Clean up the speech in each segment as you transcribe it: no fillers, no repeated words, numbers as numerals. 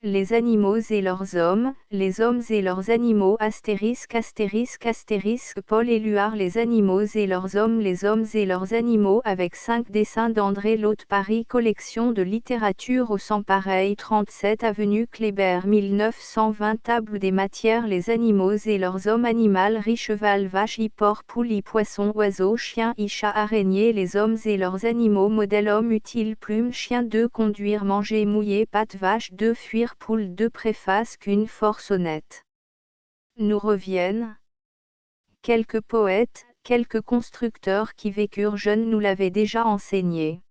Les animaux et leurs hommes, les hommes et leurs animaux Paul Éluard les animaux et leurs hommes et leurs animaux avec 5 dessins d'André Lotte Paris collection de littérature au sans pareil 37 avenue Kléber 1920 Table des matières les animaux et leurs hommes animal riz cheval vache porc poule poisson oiseau chien chat araignée les hommes et leurs animaux modèle homme utile plume chien 2 conduire manger mouiller pâte vache 2 fuir poule 2 préface qu'une force honnête. Nous reviennent. Quelques poètes, quelques constructeurs qui vécurent jeunes nous l'avaient déjà enseigné.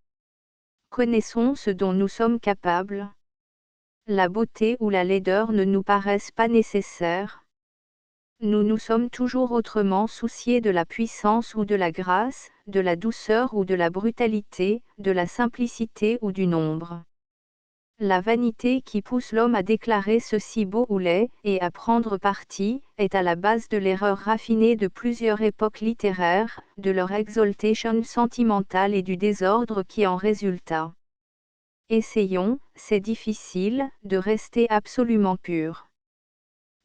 Connaissons ce dont nous sommes capables. La beauté ou la laideur ne nous paraissent pas nécessaires. Nous nous sommes toujours autrement souciés de la puissance ou de la grâce, de la douceur ou de la brutalité, de la simplicité ou du nombre. La vanité qui pousse l'homme à déclarer ceci beau ou laid, et à prendre parti, est à la base de l'erreur raffinée de plusieurs époques littéraires, de leur exaltation sentimentale et du désordre qui en résulta. Essayons, c'est difficile, de rester absolument purs.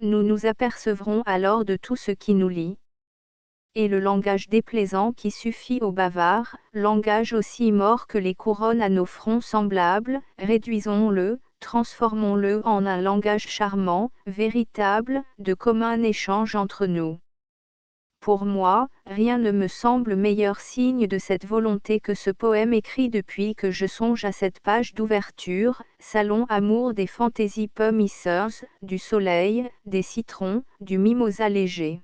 Nous nous apercevrons alors de tout ce qui nous lie. Et le langage déplaisant qui suffit aux bavards, langage aussi mort que les couronnes à nos fronts semblables, réduisons-le, transformons-le en un langage charmant, véritable, de commun échange entre nous. Pour moi, rien ne me semble meilleur signe de cette volonté que ce poème écrit depuis que je songe à cette page d'ouverture, Salon amour des fantaisies pomisseurs, du soleil, des citrons, du mimosa léger.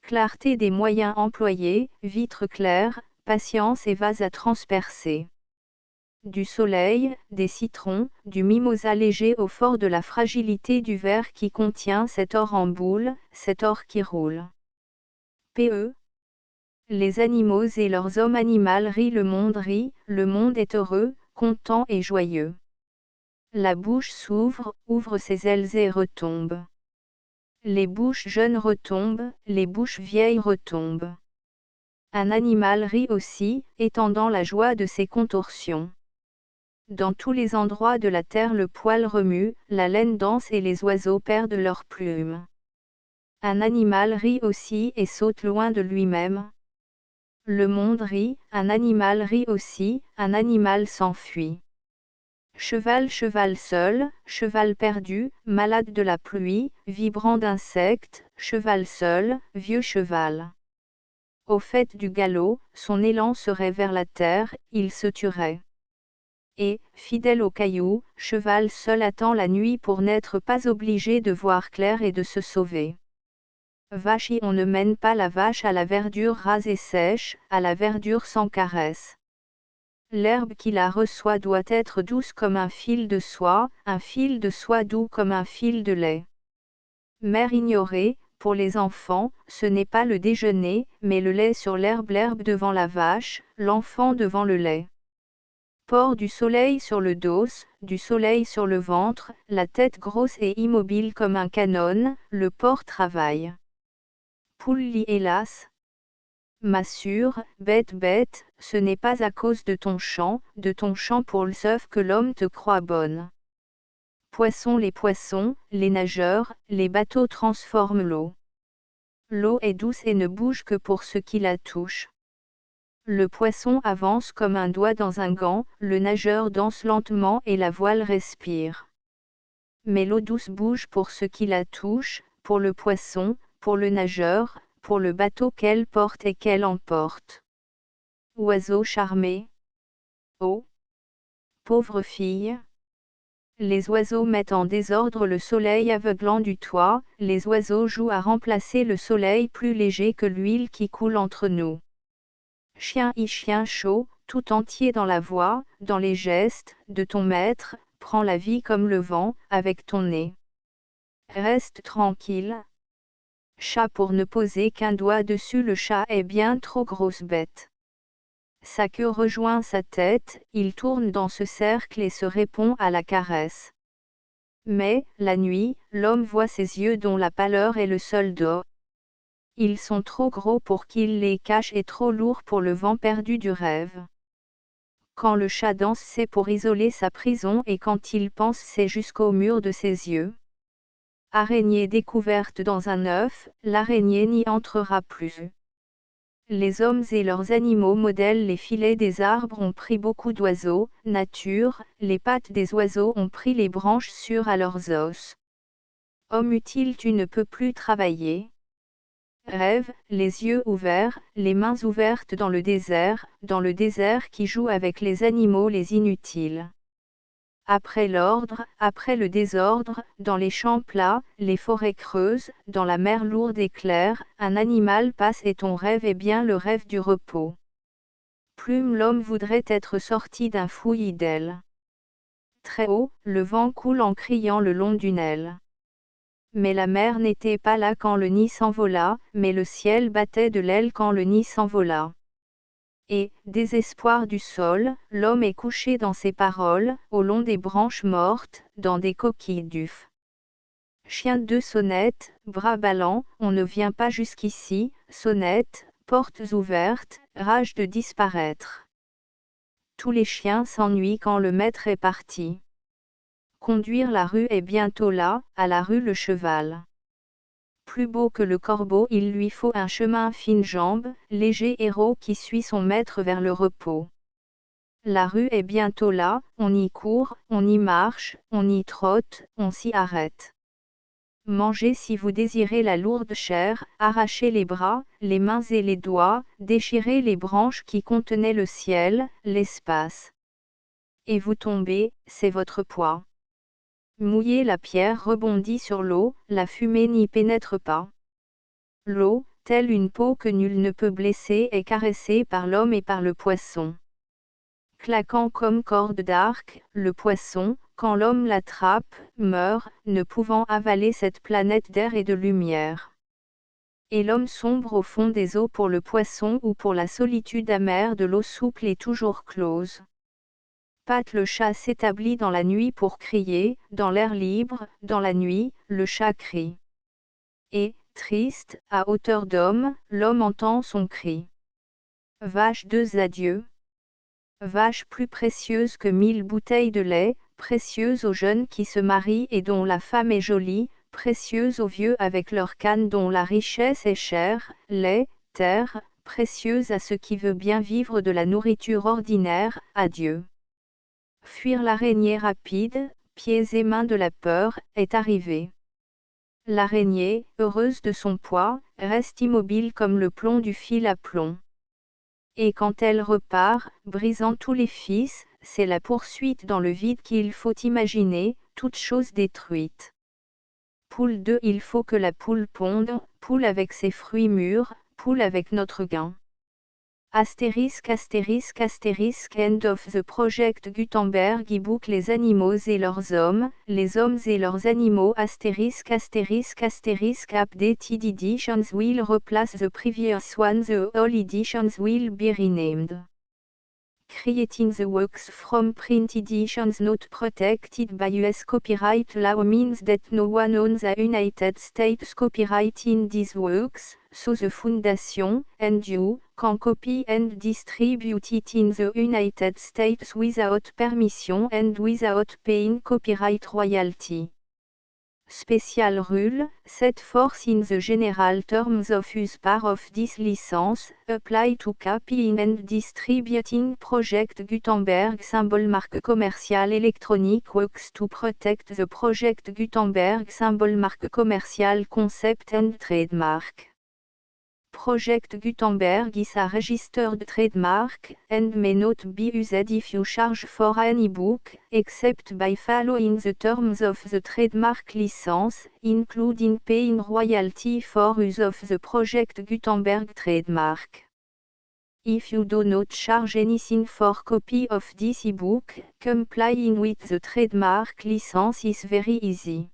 Clarté des moyens employés, vitres claires, patience et vase à transpercer. Du soleil, des citrons, du mimosa léger au fort de la fragilité du verre qui contient cet or en boule, cet or qui roule. P.E. Les animaux et leurs hommes animal rit, le monde est heureux, content et joyeux. La bouche s'ouvre, ouvre ses ailes et retombe. Les bouches jeunes retombent, les bouches vieilles retombent. Un animal rit aussi, étendant la joie de ses contorsions. Dans tous les endroits de la terre le poil remue, la laine danse et les oiseaux perdent leurs plumes. Un animal rit aussi et saute loin de lui-même. Le monde rit, un animal rit aussi, un animal s'enfuit. Cheval seul, cheval perdu, malade de la pluie, vibrant d'insectes, cheval seul, vieux cheval. Au fait du galop, son élan serait vers la terre, il se tuerait. Et, fidèle au caillou, cheval seul attend la nuit pour n'être pas obligé de voir clair et de se sauver. Vache on ne mène pas la vache à la verdure rase et sèche, à la verdure sans caresse. L'herbe qui la reçoit doit être douce comme un fil de soie doux comme un fil de lait. Mère ignorée, pour les enfants, ce n'est pas le déjeuner, mais le lait sur l'herbe devant la vache, l'enfant devant le lait. Port du soleil sur le dos, du soleil sur le ventre, la tête grosse et immobile comme un canon, le porc travaille. Poule lit hélas. Massure, bête, ce n'est pas à cause de ton chant pour le seuf que l'homme te croit bonne. Poissons, les nageurs, les bateaux transforment l'eau. L'eau est douce et ne bouge que pour ceux qui la touchent. Le poisson avance comme un doigt dans un gant, le nageur danse lentement et la voile respire. Mais l'eau douce bouge pour ceux qui la touchent, pour le poisson, pour le nageur, pour le bateau qu'elle porte et qu'elle emporte. Oiseau charmé. Oh! Pauvre fille! Les oiseaux mettent en désordre le soleil aveuglant du toit, les oiseaux jouent à remplacer le soleil plus léger que l'huile qui coule entre nous. Chien chaud, tout entier dans la voix, dans les gestes, de ton maître, prends la vie comme le vent, avec ton nez. Reste tranquille. Chat pour ne poser qu'un doigt dessus, le chat est bien trop grosse bête. Sa queue rejoint sa tête, il tourne dans ce cercle et se répond à la caresse. Mais, la nuit, l'homme voit ses yeux dont la pâleur est le seul dos. Ils sont trop gros pour qu'il les cache et trop lourds pour le vent perdu du rêve. Quand le chat danse, c'est pour isoler sa prison, et quand il pense, c'est jusqu'au mur de ses yeux. Araignée découverte dans un œuf, l'araignée n'y entrera plus. Les hommes et leurs animaux modèlent les filets des arbres ont pris beaucoup d'oiseaux, nature, les pattes des oiseaux ont pris les branches sûres à leurs os. Homme utile, tu ne peux plus travailler. Rêve, les yeux ouverts, les mains ouvertes dans le désert qui joue avec les animaux les inutiles. Après l'ordre, après le désordre, dans les champs plats, les forêts creuses, dans la mer lourde et claire, un animal passe et ton rêve est bien le rêve du repos. Plume, l'homme voudrait être sorti d'un fouillis d'ailes. Très haut, le vent coule en criant le long d'une aile. Mais la mer n'était pas là quand le nid s'envola, mais le ciel battait de l'aile quand le nid s'envola. Et, désespoir du sol, l'homme est couché dans ses paroles, au long des branches mortes, dans des coquilles d'œufs. Chien de sonnette, bras ballants, on ne vient pas jusqu'ici, sonnette, portes ouvertes, rage de disparaître. Tous les chiens s'ennuient quand le maître est parti. Conduire la rue est bientôt là, à la rue le cheval. Plus beau que le corbeau, il lui faut un chemin fine jambe, léger héros qui suit son maître vers le repos. La rue est bientôt là, on y court, on y marche, on y trotte, on s'y arrête. Mangez si vous désirez la lourde chair, arrachez les bras, les mains et les doigts, déchirez les branches qui contenaient le ciel, l'espace. Et vous tombez, c'est votre poids. Mouillez la pierre rebondit sur l'eau, la fumée n'y pénètre pas. L'eau, telle une peau que nul ne peut blesser, est caressée par l'homme et par le poisson. Claquant comme corde d'arc, le poisson, quand l'homme l'attrape, meurt, ne pouvant avaler cette planète d'air et de lumière. Et l'homme sombre au fond des eaux pour le poisson ou pour la solitude amère de l'eau souple et toujours close. Pat le chat s'établit dans la nuit pour crier, dans l'air libre, dans la nuit, le chat crie. Et, triste, à hauteur d'homme, l'homme entend son cri. Vache deux adieux. Vache plus précieuse que 1000 bouteilles de lait, précieuse aux jeunes qui se marient et dont la femme est jolie, précieuse aux vieux avec leur canne dont la richesse est chère, lait, terre, précieuse à ceux qui veulent bien vivre de la nourriture ordinaire, adieu. Fuir l'araignée rapide, pieds et mains de la peur, est arrivée. L'araignée, heureuse de son poids, reste immobile comme le plomb du fil à plomb. Et quand elle repart, brisant tous les fils, c'est la poursuite dans le vide qu'il faut imaginer, toute chose détruite. Poule 2, il faut que la poule ponde, poule avec ses fruits mûrs, poule avec notre gain. Astérisque astérisque astérisque End of the Project Gutenberg e-book Les animaux et leurs hommes et leurs animaux astérisque astérisque astérisque Updated editions will replace the previous one. The all editions will be renamed. Creating the works from print editions not protected by US copyright law means that no one owns the United States copyright in these works, so the Foundation, and you, can copy and distribute it in the United States without permission and without paying copyright royalty. Special rule, set forth in the general terms of use part of this license, apply to copying and distributing Project Gutenberg symbol marque commercial electronic works to protect the Project Gutenberg symbol marque commercial concept and trademark. Project Gutenberg is a registered trademark, and may not be used if you charge for an e-book, except by following the terms of the trademark license, including paying royalty for use of the Project Gutenberg trademark. If you do not charge anything for copy of this e-book, complying with the trademark license is very easy.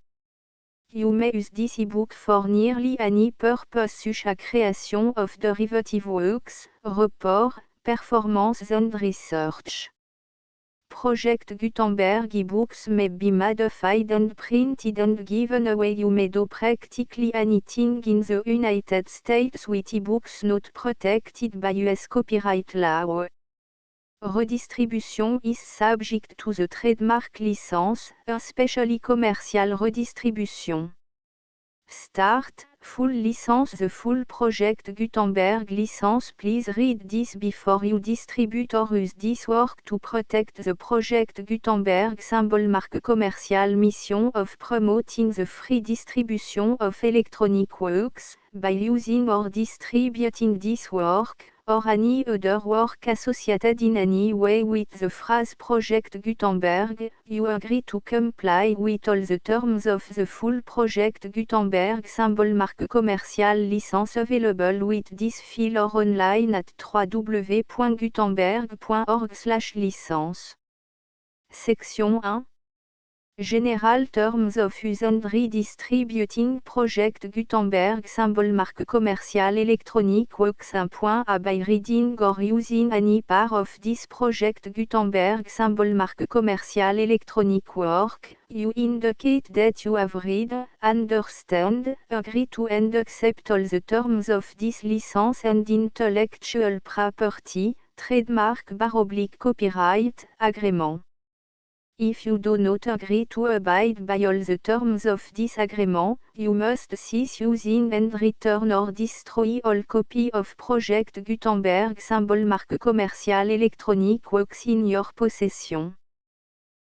You may use this e-book for nearly any purpose such as creation of derivative works, report, performance and research. Project Gutenberg e-books may be modified and printed and given away. You may do practically anything in the United States with e-books not protected by US copyright law. Redistribution is subject to the trademark license, especially commercial redistribution. Start, full license. The full project Gutenberg license. Please read this before you distribute or use this work to protect the project Gutenberg symbol marque commercial mission of promoting the free distribution of electronic works, by using or distributing this work, or any other work associated in any way with the phrase Project Gutenberg. You agree to comply with all the terms of the full Project Gutenberg symbol marque commercial license available with this file or online at www.gutenberg.org/licence. Section 1. General Terms of Use and Redistributing Project Gutenberg symbol marque commercial electronic works. 1.a By reading or using any part of this Project Gutenberg symbol marque commercial electronic work, you indicate that you have read, understand, agree to and accept all the terms of this license and intellectual property, trademark / copyright, agreement. If you do not agree to abide by all the terms of this agreement, you must cease using and return or destroy all copy of Project Gutenberg symbol marque commercial electronic works in your possession.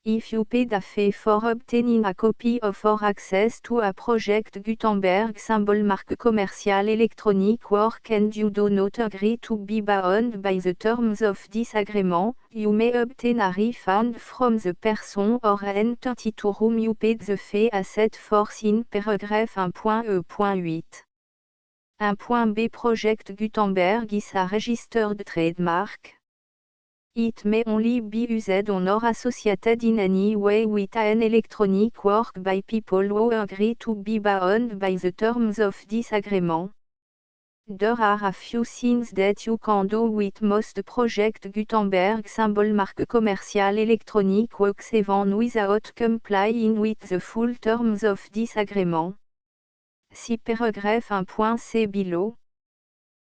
If you paid a fee for obtaining a copy of or access to a Project Gutenberg symbol marque commercial electronic work and you do not agree to be bound by the terms of this agreement, you may obtain a refund from the person or entity to whom you paid the fee as set forth in paragraph 1.e.8. 1.b Project Gutenberg is a registered trademark. It may only be used on or associated in any way with an electronic work by people who agree to be bound by the terms of this agreement. There are a few things that you can do with most Project Gutenberg symbol marque commercial electronic works even without complying with the full terms of this agreement. See paragraph 1.c below.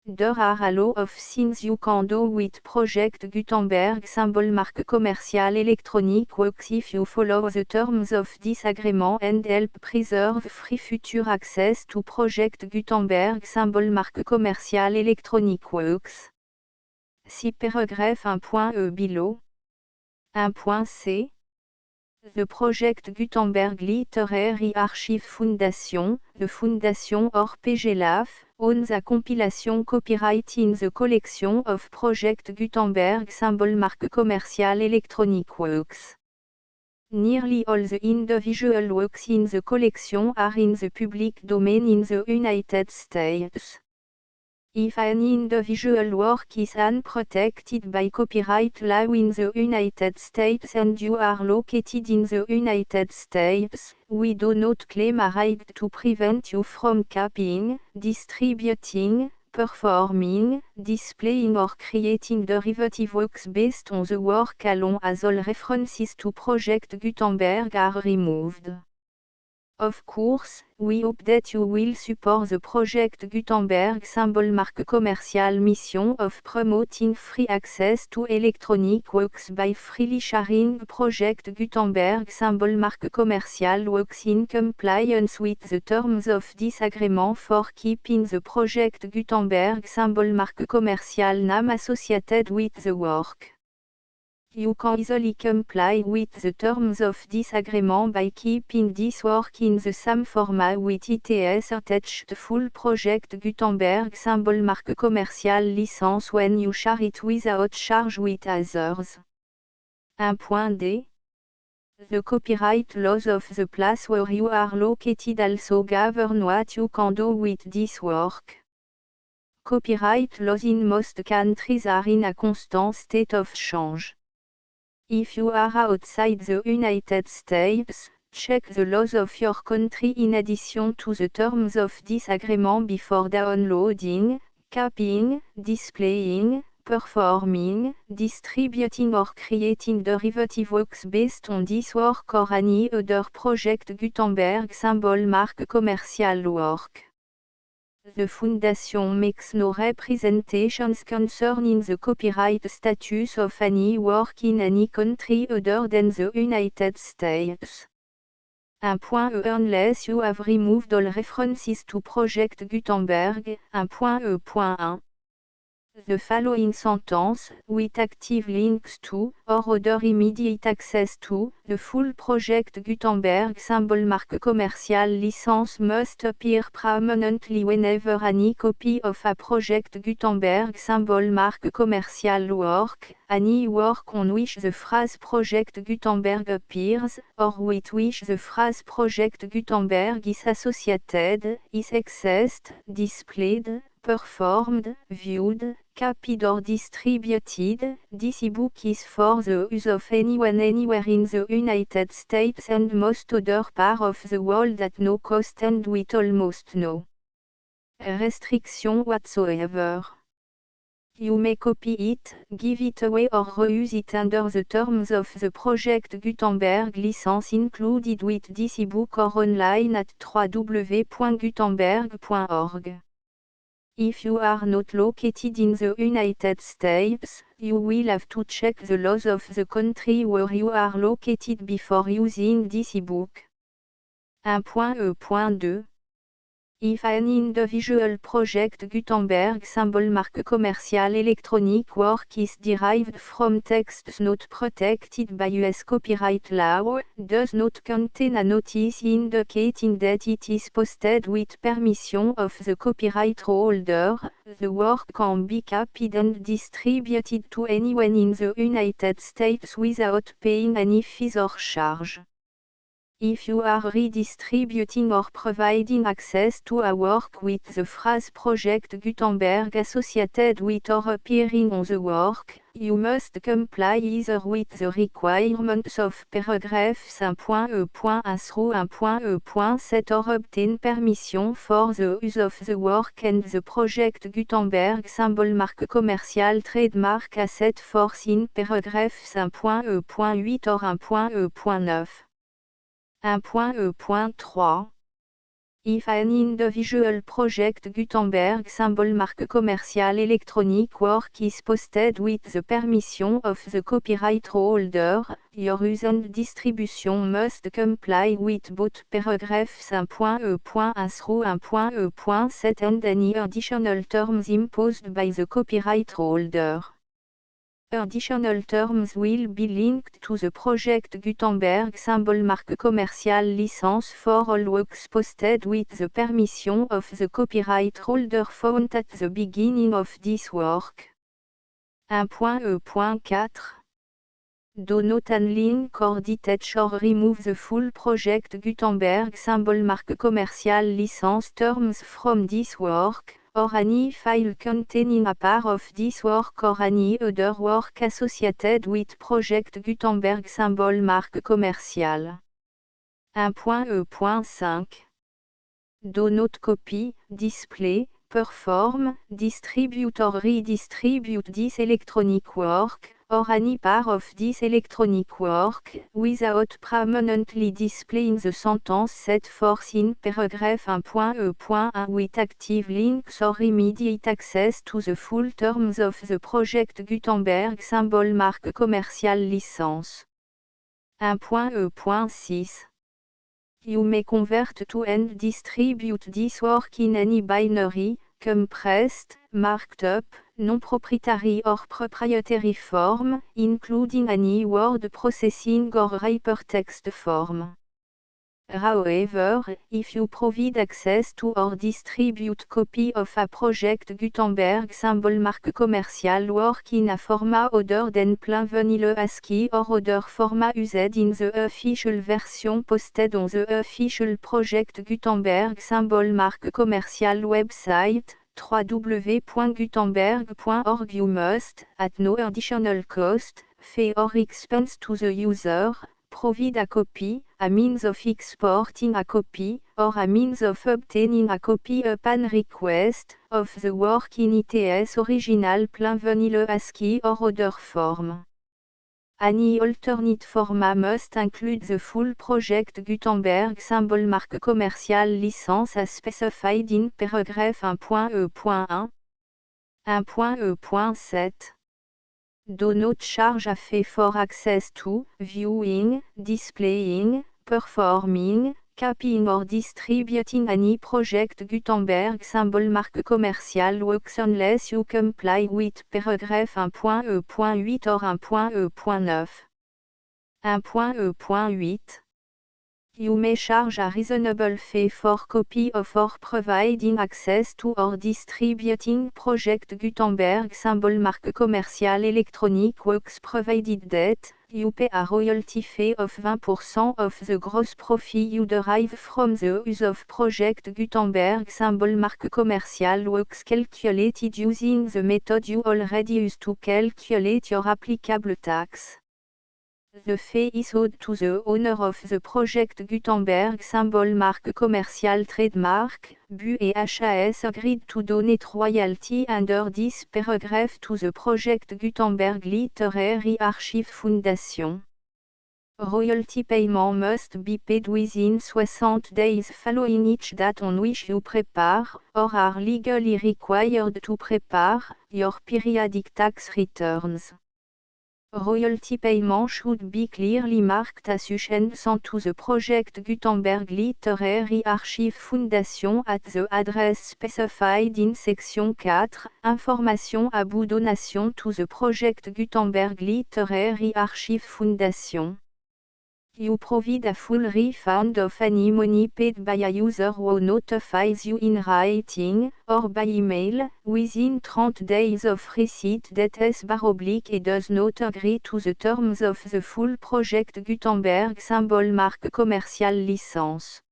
There are a lot of things you can do with Project Gutenberg symbol marque commercial electronic works if you follow the terms of this agreement and help preserve free future access to Project Gutenberg symbol marque commercial electronic works. See paragraph 1.e below. 1.c. The Project Gutenberg Literary Archive Foundation, the Foundation or PGLAF, owns a compilation copyright in the collection of Project Gutenberg symbol marque commercial electronic works. Nearly all the individual works in the collection are in the public domain in the United States. If an individual work is unprotected by copyright law in the United States and you are located in the United States, we do not claim a right to prevent you from copying, distributing, performing, displaying or creating derivative works based on the work alone as all references to Project Gutenberg are removed. Of course, we hope that you will support the Project Gutenberg symbol marque commercial mission of promoting free access to electronic works by freely sharing Project Gutenberg symbol marque commercial works in compliance with the terms of this agreement for keeping the Project Gutenberg symbol marque commercial name associated with the work. You can easily comply with the terms of this agreement by keeping this work in the same format with its attached full Project Gutenberg symbol marque commercial license when you share it without charge with others. 1.d. The copyright laws of the place where you are located also govern what you can do with this work. Copyright laws in most countries are in a constant state of change. If you are outside the United States, check the laws of your country in addition to the terms of this agreement before downloading, copying, displaying, performing, distributing or creating derivative works based on this work or any other Project Gutenberg symbol marque commercial work. The Foundation makes no representations concerning the copyright status of any work in any country other than the United States. Unless you have removed all references to Project Gutenberg. 1.1. The following sentence, with active links to, or other immediate access to, the full Project Gutenberg symbol marque commercial license must appear prominently whenever any copy of a Project Gutenberg symbol marque commercial work, any work on which the phrase Project Gutenberg appears, or with which the phrase Project Gutenberg is associated, is accessed, displayed, performed, viewed, copied or distributed. This ebook is for the use of anyone anywhere in the United States and most other parts of the world at no cost and with almost no restriction whatsoever. You may copy it, give it away or reuse it under the terms of the Project Gutenberg license included with this ebook or online at www.gutenberg.org. If you are not located in the United States, you will have to check the laws of the country where you are located before using this ebook. 1.2. If an individual Project Gutenberg symbol marque commercial electronic work is derived from texts not protected by US copyright law, does not contain a notice indicating that it is posted with permission of the copyright holder, the work can be copied and distributed to anyone in the United States without paying any fees or charge. If you are redistributing or providing access to a work with the phrase Project Gutenberg associated with or appearing on the work, you must comply either with the requirements of paragraphs 1.e.1 through 1.e.7 or obtain permission for the use of the work and the Project Gutenberg symbol marque commercial trademark as set forth in paragraphs 1.e.8 or 1.e.9. 1.e.3. If an individual Project Gutenberg symbol marque commercial electronic work is posted with the permission of the copyright holder, your use and distribution must comply with both paragraphs 1.e.1 through 1.e.7 and any additional terms imposed by the copyright holder. Additional terms will be linked to the Project Gutenberg symbol marque commercial license for all works posted with the permission of the copyright holder found at the beginning of this work. 1.e.4. Do not unlink or detach or remove the full Project Gutenberg symbol marque commercial license terms from this work, or any file containing a part of this work or any other work associated with Project Gutenberg symbol marque commercial. 1.e.5. Do not copy, display, perform, distribute or redistribute this electronic work, or any part of this electronic work, without permanently displaying the sentence set forth in paragraph 1.e.1 with active links or immediate access to the full terms of the Project Gutenberg symbol marque commercial license. 1.e.6. You may convert to and distribute this work in any binary, compressed, marked up, non-proprietary or proprietary form, including any word processing or hypertext form. However, if you provide access to or distribute copy of a Project Gutenberg symbol marque commercial work in a format other than plain vanilla ASCII or other format used in the official version posted on the official Project Gutenberg symbol marque commercial website, www.gutenberg.org, you must, at no additional cost, fee or expense to the user, provide a copy, a means of exporting a copy, or a means of obtaining a copy upon request, of the work in its original plain vanilla ASCII or other form. Any alternate format must include the full project Gutenberg symbol marque commerciale licence as specified in paragraph 1.e.1. 1.e.7. Do not charge a fee for access to, viewing, displaying, performing, copying or distributing any project Gutenberg symbol marque commerciale works unless you comply with paragraph 1.e.8 or 1.e.9. 1.e.8. You may charge a reasonable fee for copy of or providing access to or distributing project Gutenberg symbol marque commerciale electronic works provided that you pay a royalty fee of 20% of the gross profit you derive from the use of project Gutenberg symbol marque commerciale works calculated using the method you already use to calculate your applicable tax. The fee is owed to the owner of the project Gutenberg symbol marque commerciale trademark, BU et HAS agreed to donate royalty under this paragraph to the project Gutenberg Literary Archive Foundation. Royalty payment must be paid within 60 days following each date on which you prepare, or are legally required to prepare, your periodic tax returns. Royalty payment should be clearly marked as sent to the project Gutenberg Literary Archive Foundation at the address specified in section 4, information about donation to the project Gutenberg Literary Archive Foundation. You provide a full refund of any money paid by a user who notifies you in writing, or by email, within 30 days of receipt that S// does not agree to the terms of the full project Gutenberg symbol marque commerciale licence.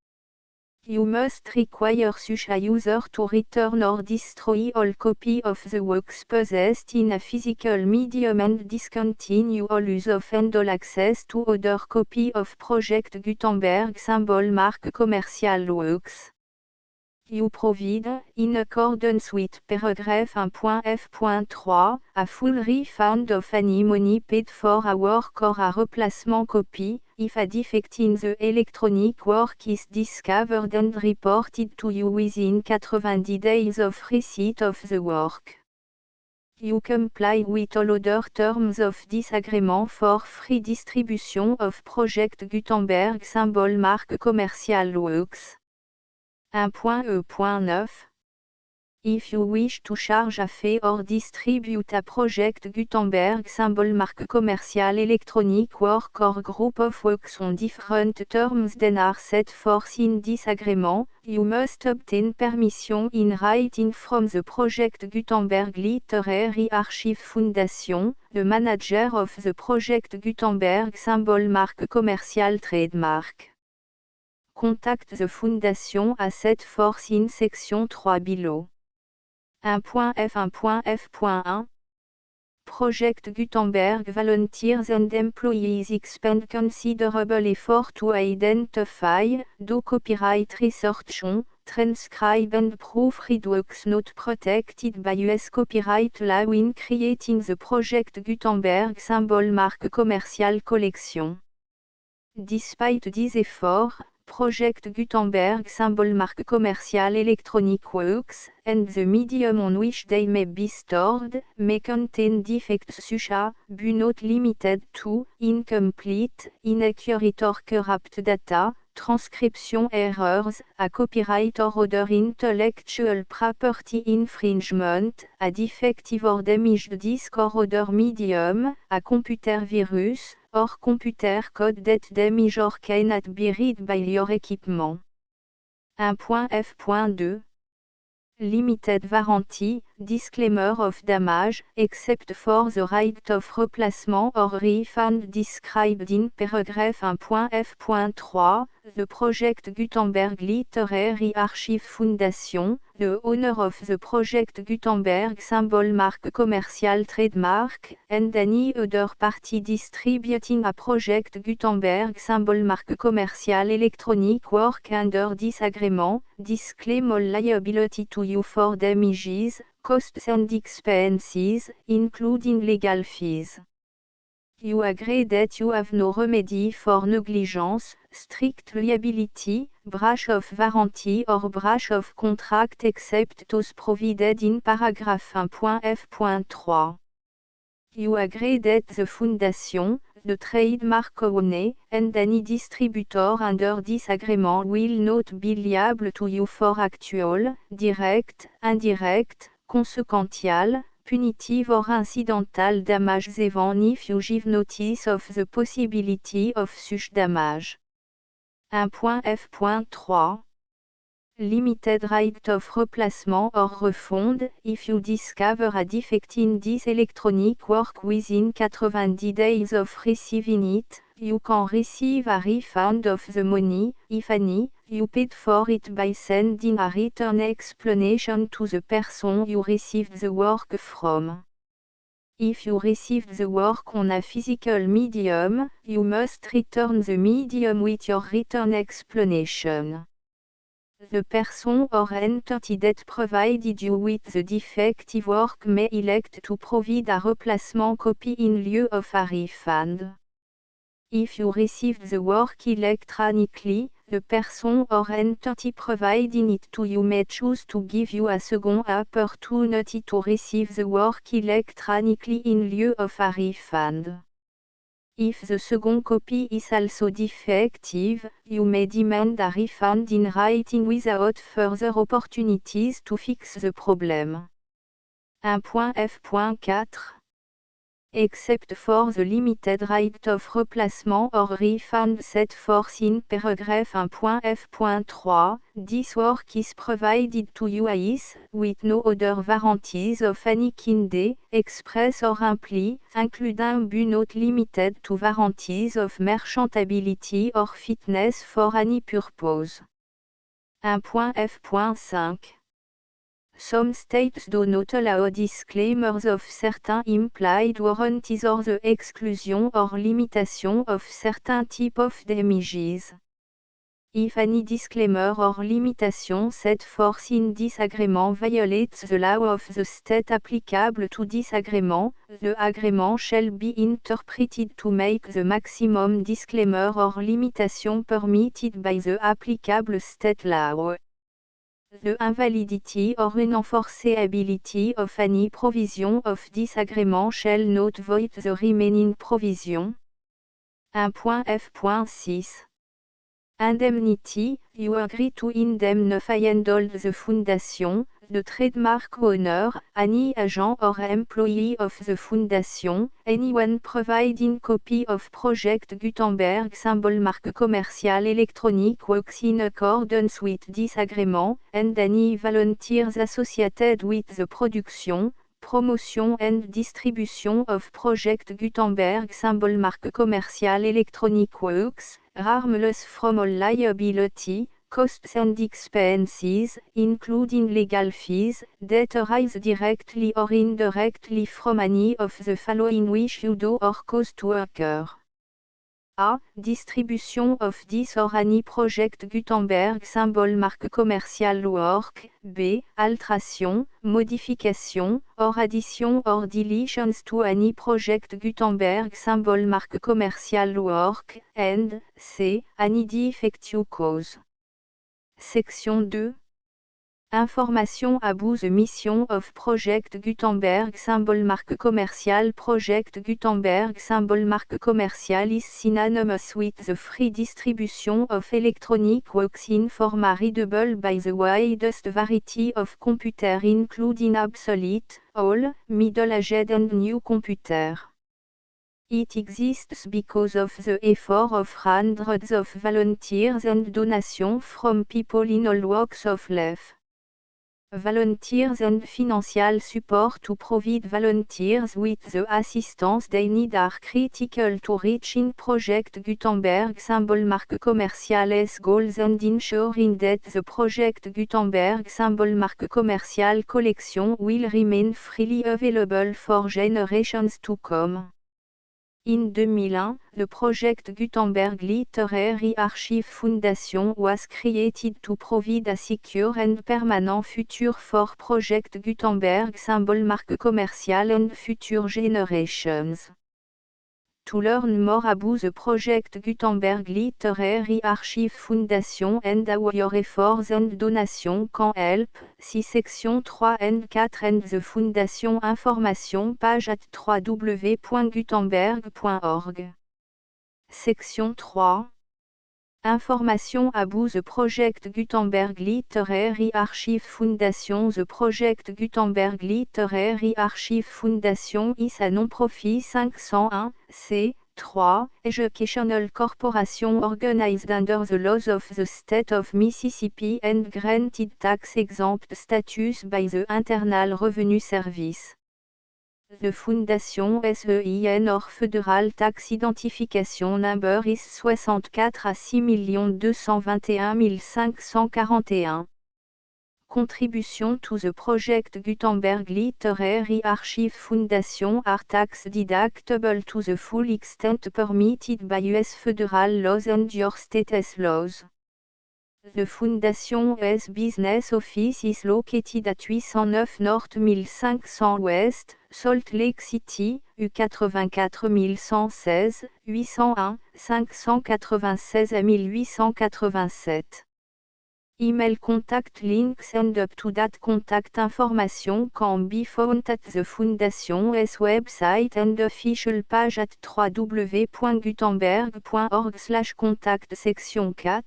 You must require such a user to return or destroy all copy of the works possessed in a physical medium and discontinue all use of and all access to other copy of project Gutenberg symbol marque commerciale works. You provide, in accordance with paragraph 1.f.3, a full refund of any money paid for a work or a replacement copy, if a defect in the electronic work is discovered and reported to you within 90 days of receipt of the work. You comply with all other terms of this agreement for free distribution of project Gutenberg symbol marque commerciale works. 1.e.9. If you wish to charge a fee or distribute a project Gutenberg symbol marque commerciale electronic work or group of works on different terms than are set forth in this agreement, you must obtain permission in writing from the project Gutenberg Literary Archive Foundation, the manager of the project Gutenberg symbol marque commerciale trademark. Contact the Foundation as set forth in section 3 below. 1.f.1.f.1 Project Gutenberg volunteers and employees expend considerable effort to identify, do copyright research on, transcribe and proofread works not protected by US copyright law in creating the project Gutenberg symbol marque commerciale collection. Despite these efforts, Project Gutenberg symbol marque commerciale electronic works, and the medium on which they may be stored, may contain defects such as, but not limited to, incomplete, inaccurate or corrupt data, transcription errors, a copyright or other intellectual property infringement, a defective or damaged disk or other medium, a computer virus, or computer code that damage or cannot be read by your equipment. 1.f.2 Limited warranty, disclaimer of damage, except for the right of replacement or refund described in paragraph 1.f.3, the project Gutenberg Literary Archive Foundation, the owner of the project Gutenberg symbol marque commerciale trademark, and any other party distributing a project Gutenberg symbol marque commerciale electronic work under this agreement, disclaim all liability to you for damages, costs and expenses, including legal fees. You agree that you have no remedy for negligence, strict liability, breach of warranty or breach of contract except those provided in paragraph 1.f.3. You agree that the Foundation, the trademark owner, and any distributor under this agreement will not be liable to you for actual, direct, indirect, consequential, punitive or incidental damages even if you give notice of the possibility of such damage. 1.f.3 Limited right of replacement or refund, if you discover a defect in this electronic work within 90 days of receiving it, you can receive a refund of the money, if any, you paid for it by sending a written explanation to the person you received the work from. If you received the work on a physical medium, you must return the medium with your written explanation. The person or entity that provided you with the defective work may elect to provide a replacement copy in lieu of a refund. If you received the work electronically, the person or entity providing it to you may choose to give you a second opportunity to receive the work electronically in lieu of a refund. If the second copy is also defective, you may demand a refund in writing without further opportunities to fix the problem. 1.f.4 Except for the limited right of replacement or refund set forth in paragraph 1.f.3, this work is provided to you as, with no other warranties of any kind, express or imply, including but not limited to warranties of merchantability or fitness for any purpose. 1.f.5 Some states do not allow disclaimers of certain implied warranties or the exclusion or limitation of certain type of damages. If any disclaimer or limitation set forth in this agreement violates the law of the state applicable to this agreement, the agreement shall be interpreted to make the maximum disclaimer or limitation permitted by the applicable state law. The invalidity or unenforceability of any provision of this agreement shall not void the remaining provision. 1.f.6 Indemnity, you agree to indemnify and hold the Foundation, the trademark owner, any agent or employee of the Foundation, anyone providing copy of Project Gutenberg symbol marque commercial electronic works in accordance with this agreement, and any volunteers associated with the production, promotion and distribution of Project Gutenberg symbol marque commercial electronic works, harmless from all liability, costs and expenses, including legal fees, that arise directly or indirectly from any of the following which you do or cause to occur. A. Distribution of this or any Project Gutenberg symbol marque commercial work. B. Alteration, modification, or addition or deletions to any Project Gutenberg symbol marque commercial work. And C. Any defective cause. Section 2. Information about the mission of Project Gutenberg symbol marque commercial. Project Gutenberg symbol marque commercial is synonymous with the free distribution of electronic works in format readable by the widest variety of computer including obsolete, old, middle-aged and new computer. It exists because of the effort of hundreds of volunteers and donations from people in all walks of life. Volunteers and financial support to provide volunteers with the assistance they need are critical to reaching Project Gutenberg symbol marque commercial's goals and ensuring that the Project Gutenberg symbol marque commercial collection will remain freely available for generations to come. In 2001, the Project Gutenberg Literary Archive Foundation was created to provide a secure and permanent future for Project Gutenberg symbol marque commercial and future generations. To learn more about the project Gutenberg Literary Archive Foundation and how your efforts and donations can help, see section 3 and 4 and the Foundation information page at www.gutenberg.org. Section 3. Information about the project Gutenberg Literary Archive Foundation. The project Gutenberg Literary Archive Foundation is a non-profit 501 c3 educational corporation organized under the laws of the state of Mississippi and granted tax-exempt status by the Internal Revenue Service. The Foundation SEIN or Federal Tax Identification Number is 64 à 6 221 541. Contribution to the project Gutenberg Literary Archive Foundation are tax deductible to the full extent permitted by U.S. federal laws and your state's laws. The Foundation's business office is located at 809 North 1500 West, Salt Lake City, U84 116, 801, 596 à 1887. Email contact links and up-to-date contact information can be found at the Foundation's website and official page at www.gutenberg.org/contact section 4.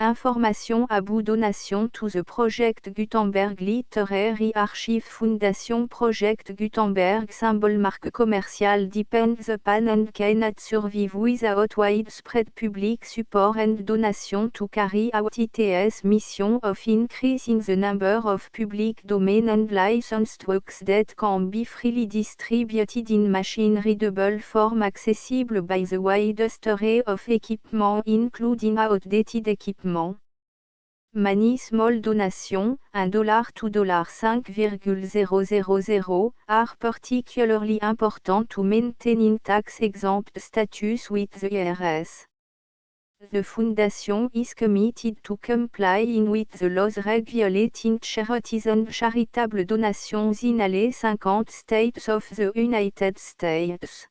Information about donation to the project Gutenberg Literary Archive Foundation. Project Gutenberg symbol marque commercial depends upon and cannot survive without widespread public support and donation to carry out its mission of increasing the number of public domain and licensed works that can be freely distributed in machine-readable form accessible by the widest array of equipment including outdated equipment. Many small donations, $1 to $5,000, are particularly important to maintaining tax-exempt status with the IRS. The Foundation is committed to complying with the laws regulating charities and charitable donations in all 50 states of the United States.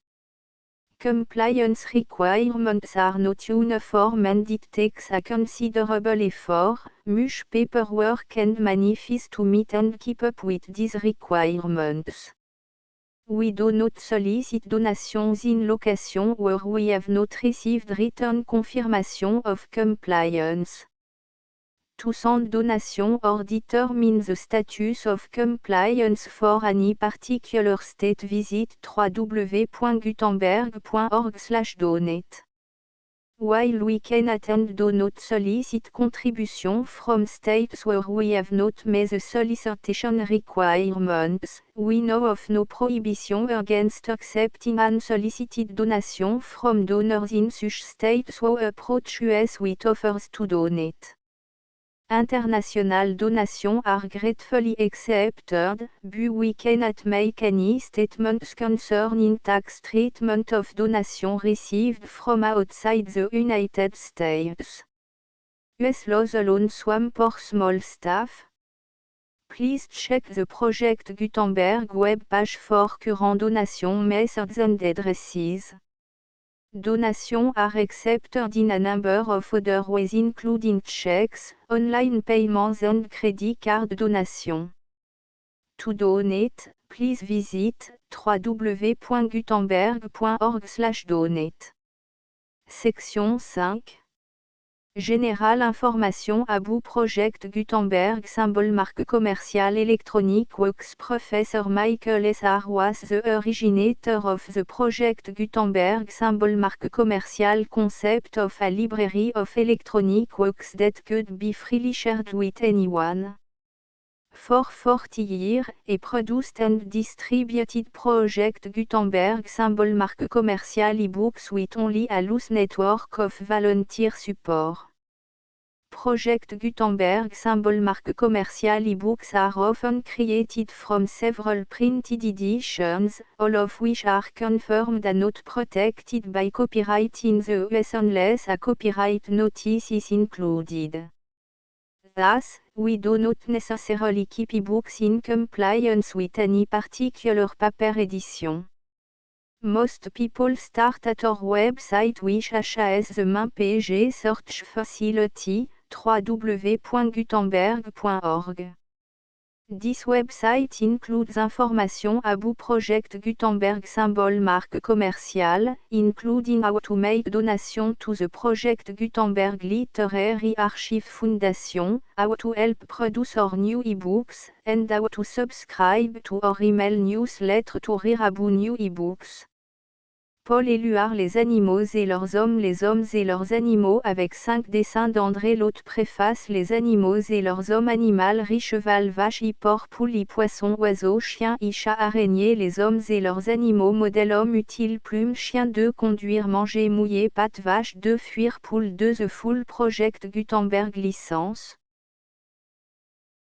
Compliance requirements are not uniform and it takes a considerable effort, much paperwork and money fees to meet and keep up with these requirements. We do not solicit donations in locations where we have not received written confirmation of compliance. To send donation or determine the status of compliance for any particular state, visit www.gutenberg.org/donate. While we cannot and do not solicit contribution from states where we have not met the solicitation requirements, we know of no prohibition against accepting unsolicited donation from donors in such states who approach us with offers to donate. International donations are gratefully accepted, but we cannot make any statements concerning tax treatment of donations received from outside the United States. US laws alone swam for small staff. Please check the Project Gutenberg web page for current donation methods and addresses. Donations are accepted in a number of other ways including checks, online payments and credit card donations. To donate, please visit www.gutenberg.org/donate. Section 5. Général information about Project Gutenberg symbol marque commerciale Electronic Works. Professor Michael S. R. was the originator of the Project Gutenberg symbol marque commerciale concept of a library of electronic works that could be freely shared with anyone. For 40 years, he produced and distributed Project Gutenberg symbol marque commerciale e-books with only a loose network of volunteer support. Project Gutenberg symbol marque commerciale e-books are often created from several printed editions, all of which are confirmed and not protected by copyright in the US unless a copyright notice is included. Thus, we do not necessarily keep e-books in compliance with any particular paper edition. Most people start at our website which has the main page search facility, www.gutenberg.org. This website includes information about Project Gutenberg symbol marque commerciale, including how to make donation to the Project Gutenberg Literary Archive Foundation, how to help produce our new ebooks, and how to subscribe to our email newsletter to read about new ebooks. Paul Éluard Les animaux et leurs hommes et leurs animaux avec 5 dessins d'André Lotte. Préface Les animaux et leurs hommes. Animal riz, cheval, vache, porc, poule, poisson, oiseau, chien, chat, araignée. Les hommes et leurs animaux. Modèle homme utile, plume, chien. 2 conduire, manger, mouiller, pâte, vache. 2 fuir, poule. 2 The Full Project Gutenberg licence.